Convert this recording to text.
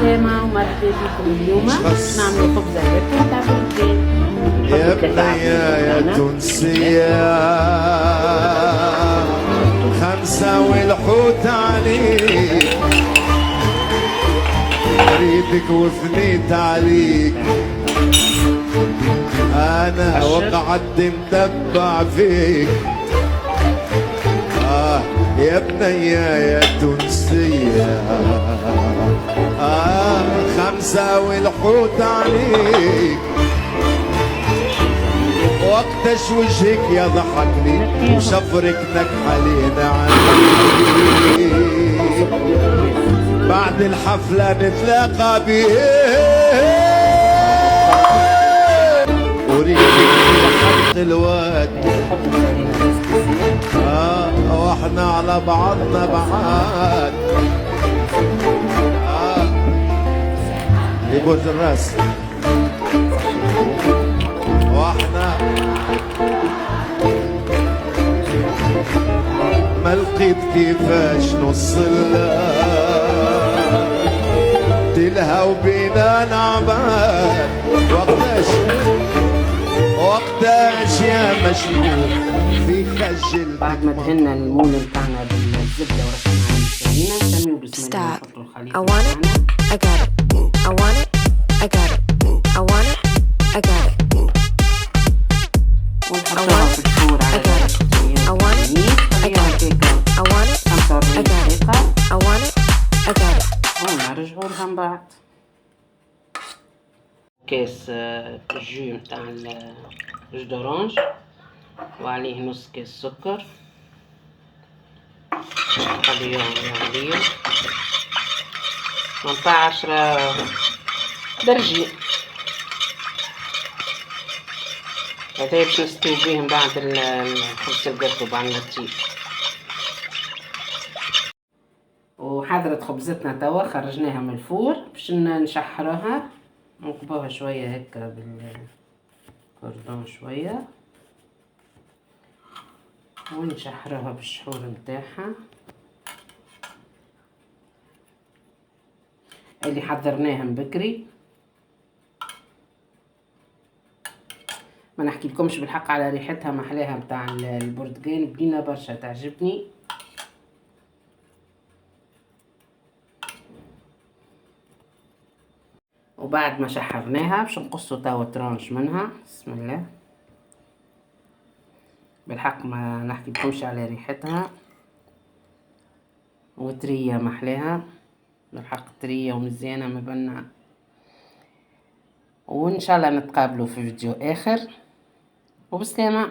وبسلامة ومرحبا بكم. اليوم نعملوا خبزة زيتون تاع بلدان. يا بنية يا تونسية خمسة والحوت عليك، ريتك وفنيت عليك، أنا وقعدت متبع فيك. يا بنية يا تونسية خمسة والحوت عليك، وقتش وجهك يضحكني وشفرك نكحلينا عليك، بعد الحفلة نتلاقى بيه وريدك لحد الوقت واحنا على بعضنا بعاد يبوز الراس واحنا ما لقيت كيفاش نوصلها تلها وبينا نعبان. وقتاش يا مشلول في خجل. بعد ما دهنا المول بتاعنا بالزبدة ورشنا على السمينة نسميه بسم الله نحطوا الخليط بتاعنا. ونحطوها في الفور على درجة 45 دقيقة ونرجعوا لها من بعد. كاس جو متاع الجوز دورانج وعليه نص كاس سكر، نخليهم عليه 18 درجة. هذا باش نستوي بيهم بعد الخبز القرطو بعد ما تطيب. وحضرت خبزتنا توا خرجناها من الفور باش نشحروها، نقبوها شوية هكا بالكوردون شوية ونشحروها بالشحور متاعها اللي حضرناهم بكري. ما نحكي لكمش بالحق على ريحتها محلاها متاع البرتقال، بنينة برشا تعجبني. وبعد ما شحرناها باش نقصوا توا ترانش منها. بسم الله. بالحق ما نحكي لكمش على ريحتها وطرية محلاها، بالحق طرية ومزيانة مبنة. وان شاء الله نتقابلوا في فيديو اخر وبسلامة.